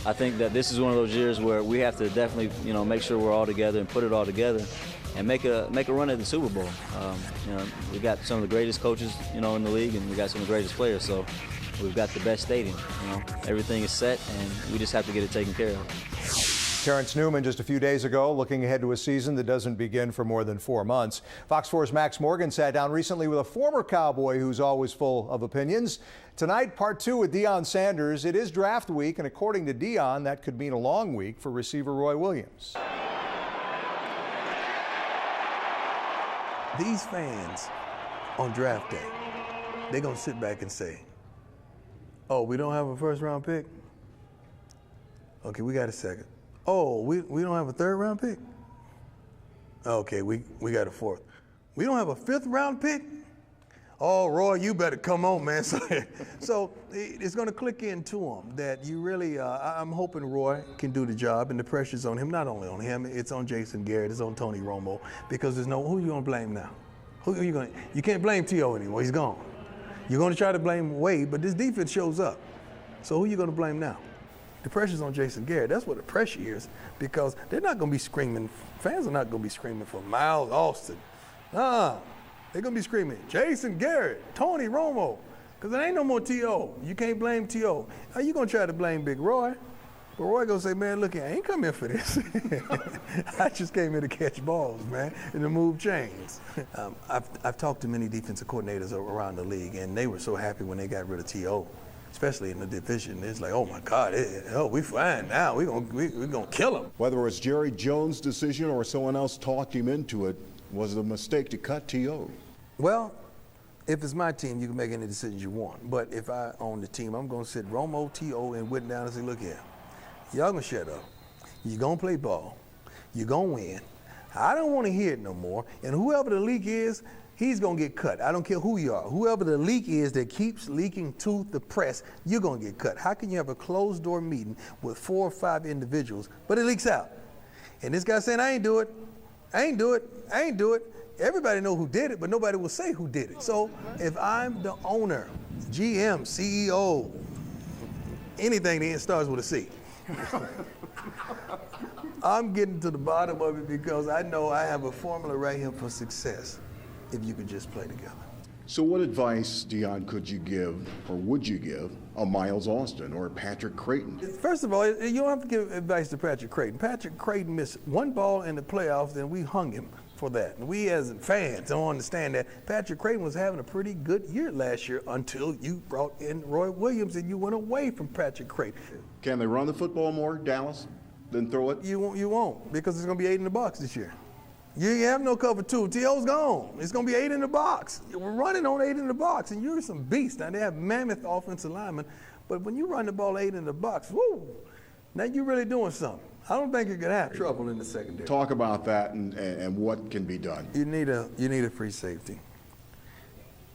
I think that this is one of those years where we have to definitely, make sure we're all together and put it all together and make a run at the Super Bowl. We got some of the greatest coaches, in the league, and we got some of the greatest players. So we've got the best stadium. Everything is set, and we just have to get it taken care of. Terrence Newman just a few days ago looking ahead to a season that doesn't begin for more than 4 months. Fox 4's Max Morgan sat down recently with a former Cowboy who's always full of opinions. Tonight, part 2 with Deion Sanders. It is draft week, and according to Deion, that could mean a long week for receiver Roy Williams. These fans on draft day, they're going to sit back and say, oh, we don't have a first-round pick? Okay, we got a second. Oh, we don't have a third-round pick? Okay, we got a fourth. We don't have a fifth-round pick? Oh, Roy, you better come on, man. So it's going to click into him that you really, I'm hoping Roy can do the job, and the pressure's on him, not only on him, it's on Jason Garrett, it's on Tony Romo, because who are you going to blame now? You can't blame T.O. anymore, he's gone. You're going to try to blame Wade, but this defense shows up. So who are you going to blame now? The pressure's on Jason Garrett. That's what the pressure is, because they're not going to be screaming. Fans are not going to be screaming for Miles Austin. They're going to be screaming, Jason Garrett, Tony Romo, because there ain't no more T.O. You can't blame T.O. How you going to try to blame Big Roy? But Roy going to say, man, look, I ain't come here for this. I just came here to catch balls, man, and to move chains. I've talked to many defensive coordinators around the league, and they were so happy when they got rid of T.O., especially in the division. It's like, oh my God, we fine now. We're gonna kill him. Whether it was Jerry Jones' decision or someone else talked him into it, was it a mistake to cut T.O.? Well, if it's my team, you can make any decisions you want. But if I own the team, I'm gonna sit Romo, T.O., and Witten down and say, look here, y'all gonna shut up. You're gonna play ball. You're gonna win. I don't wanna hear it no more. And whoever the leak is, he's going to get cut. I don't care who you are. Whoever the leak is that keeps leaking to the press, you're going to get cut. How can you have a closed-door meeting with 4 or 5 individuals, but it leaks out? And this guy saying, I ain't do it. I ain't do it. I ain't do it. Everybody know who did it, but nobody will say who did it. So if I'm the owner, GM, CEO, anything that starts with a C, I'm getting to the bottom of it, because I know I have a formula right here for success. If you could just play together. So what advice, Deion, could you give, or would you give, a Miles Austin or Patrick Crayton? First of all, you don't have to give advice to Patrick Crayton. Patrick Crayton missed 1 ball in the playoffs, and we hung him for that. And we as fans don't understand that. Patrick Crayton was having a pretty good year last year until you brought in Roy Williams and you went away from Patrick Crayton. Can they run the football more, Dallas, than throw it? You won't, because it's going to be 8 in the box this year. You have no cover 2. T.O.'s gone. It's going to be 8 in the box. We're running on 8 in the box, and you're some beast. Now, they have mammoth offensive linemen, but when you run the ball 8 in the box, woo, now you're really doing something. I don't think you're going to have trouble in the secondary. Talk about that and what can be done. You need a free safety,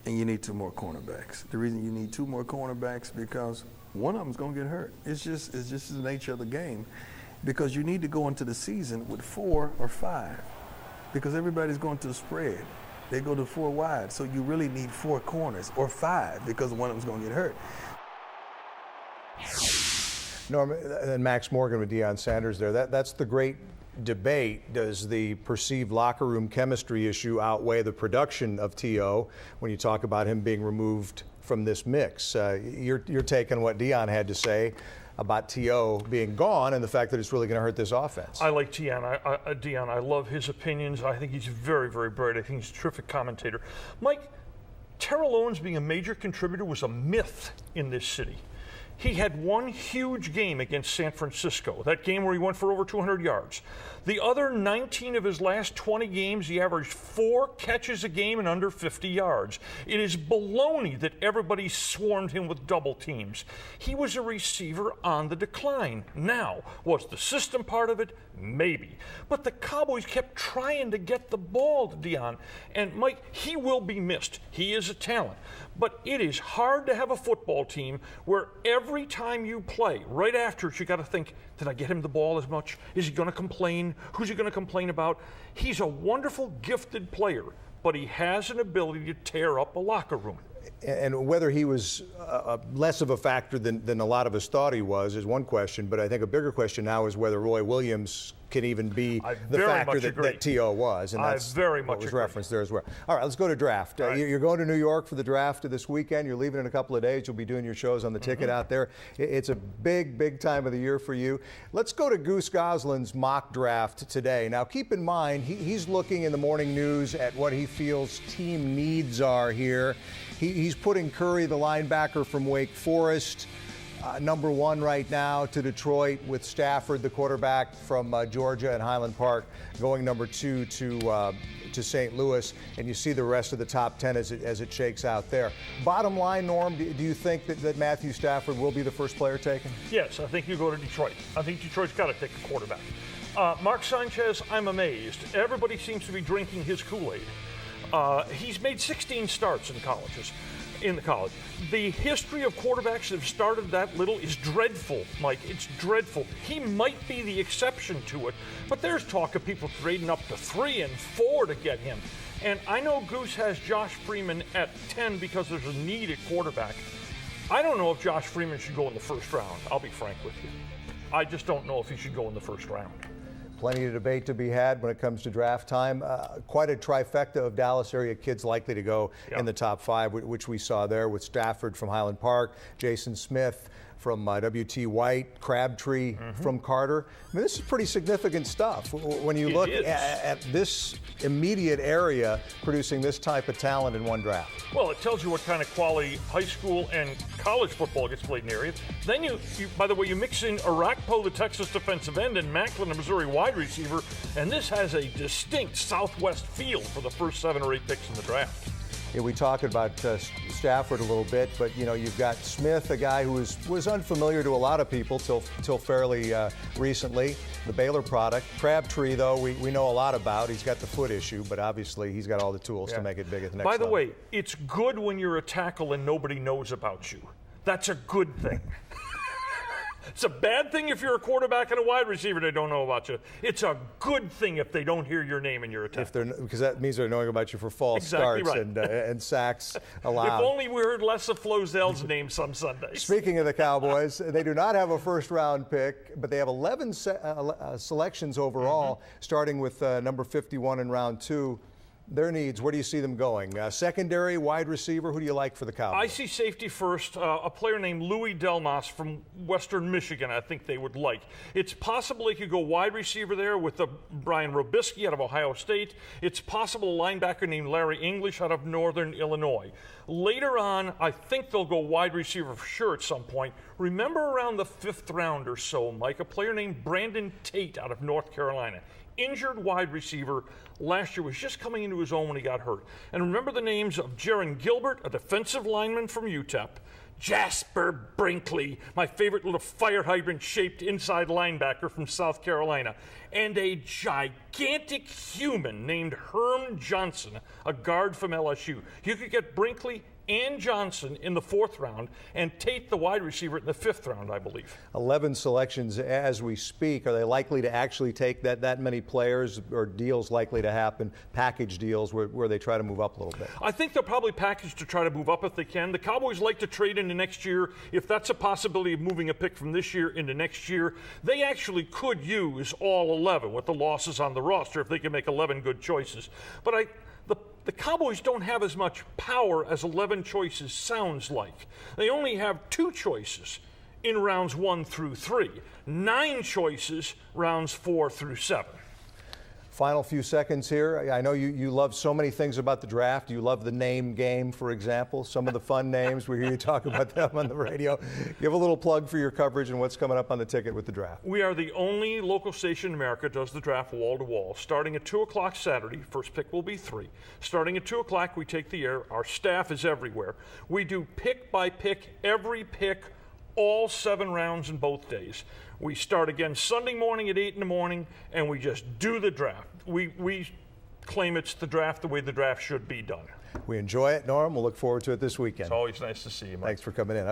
and you need 2 more cornerbacks. The reason you need 2 more cornerbacks because one of them's going to get hurt. It's just the nature of the game, because you need to go into the season with 4 or 5. Because everybody's going to the spread. They go to 4 wide, so you really need 4 corners, or 5, because one of them's going to get hurt. Norm, and Max Morgan with Deion Sanders there. That's the great debate. Does the perceived locker room chemistry issue outweigh the production of T.O. when you talk about him being removed from this mix? You're taking what Deion had to say about T.O. being gone and the fact that it's really going to hurt this offense. I like Deion. I love his opinions. I think he's very, very bright. I think he's a terrific commentator. Mike, Terrell Owens being a major contributor was a myth in this city. He had one huge game against San Francisco, that game where he went for over 200 yards. The other 19 of his last 20 games, he averaged 4 catches a game and under 50 yards. It is baloney that everybody swarmed him with double teams. He was a receiver on the decline. Now, was the system part of it? Maybe. But the Cowboys kept trying to get the ball to Deion. And Mike, he will be missed. He is a talent. But it is hard to have a football team where every time you play, right after it, you got to think, did I get him the ball as much? Is he going to complain? Who's he going to complain about? He's a wonderful, gifted player, but he has an ability to tear up a locker room. And whether he was less of a factor than a lot of us thought he was is one question, but I think a bigger question now is whether Roy Williams can even be the factor that T.O. was. And that's what was referenced there as well. All right, let's go to draft. You're going to New York for the draft this weekend. You're leaving in a couple of days. You'll be doing your shows on the ticket out there. It's a big time of the year for you. Let's go to Goose Goslin's mock draft today. Now, keep in mind, he's looking in the morning news at what he feels team needs are here. He's putting Curry, the linebacker from Wake Forest, number 1 right now to Detroit, with Stafford, the quarterback from Georgia and Highland Park, going number 2 to St. Louis, and you see the rest of the top 10 as it shakes out there. Bottom line, Norm, do you think that Matthew Stafford will be the first player taken? Yes, I think you go to Detroit. I think Detroit's got to take a quarterback. Mark Sanchez, I'm amazed. Everybody seems to be drinking his Kool-Aid. He's made 16 starts in the college. The history of quarterbacks that have started that little is dreadful, Mike. It's dreadful. He might be the exception to it, but there's talk of people trading up to 3 and 4 to get him. And I know Goose has Josh Freeman at 10 because there's a need at quarterback. I don't know if Josh Freeman should go in the first round. I'll be frank with you. I just don't know if he should go in the first round. Plenty of debate to be had when it comes to draft time. Quite a trifecta of Dallas area kids likely to go in the top 5, which we saw there with Stafford from Highland Park, Jason Smith from W.T. White, Crabtree from Carter. I mean, this is pretty significant stuff when you look at this immediate area producing this type of talent in one draft. Well, it tells you what kind of quality high school and college football gets played in the area. Then you by the way, you mix in Arakpo, the Texas defensive end, and Macklin, the Missouri wide receiver, and this has a distinct Southwest feel for the first 7 or 8 picks in the draft. Yeah, we talked about Stafford a little bit, but you've got Smith, a guy who was unfamiliar to a lot of people till fairly recently, the Baylor product. Crabtree, though, we know a lot about. He's got the foot issue, but obviously he's got all the tools to make it big at the next level. By the way, it's good when you're a tackle and nobody knows about you. That's a good thing. It's a bad thing if you're a quarterback and a wide receiver they don't know about you. It's a good thing if they don't hear your name and you're attacked. Because that means they're knowing about you for false starts and sacks allowed. If only we heard less of Flozell's name some Sundays. Speaking of the Cowboys, they do not have a first-round pick, but they have 11 selections overall, starting with number 51 in round 2. Their needs, where do you see them going? Secondary, wide receiver, who do you like for the Cowboys? I see safety first. A player named Louis Delmas from Western Michigan, I think they would like. It's possible they could go wide receiver there with Brian Robisky out of Ohio State. It's possible a linebacker named Larry English out of Northern Illinois. Later on, I think they'll go wide receiver for sure at some point. Remember around the 5th round or so, Mike, a player named Brandon Tate out of North Carolina. Injured wide receiver, last year was just coming into his own when he got hurt. And remember the names of Jaron Gilbert, a defensive lineman from UTEP, Jasper Brinkley, my favorite little fire hydrant-shaped inside linebacker from South Carolina, and a gigantic human named Herm Johnson, a guard from LSU. You could get Brinkley and Johnson in the 4th round, and Tate, the wide receiver, in the 5th round, I believe. 11 selections as we speak. Are they likely to actually take that many players, or deals likely to happen, package deals where they try to move up a little bit? I think they'll probably package to try to move up if they can. The Cowboys like to trade into next year. If that's a possibility of moving a pick from this year into next year, they actually could use all 11 with the losses on the roster if they can make 11 good choices. But the Cowboys don't have as much power as 11 choices sounds like. They only have 2 choices in rounds 1 through 3, 9 choices rounds 4 through 7. Final few seconds here. I know you love so many things about the draft. You love the name game, for example, some of the fun names. We hear you talk about them on the radio. Give a little plug for your coverage and what's coming up on the ticket with the draft. We are the only local station in America that does the draft wall to wall. Starting at 2 o'clock Saturday, first pick will be 3. Starting at 2 o'clock, we take the air. Our staff is everywhere. We do pick by pick, every pick, all 7 rounds in both days. We start again Sunday morning at 8 in the morning, and we just do the draft. We claim it's the draft the way the draft should be done. We enjoy it, Norm. We'll look forward to it this weekend. It's always nice to see you, Mike. Thanks for coming in.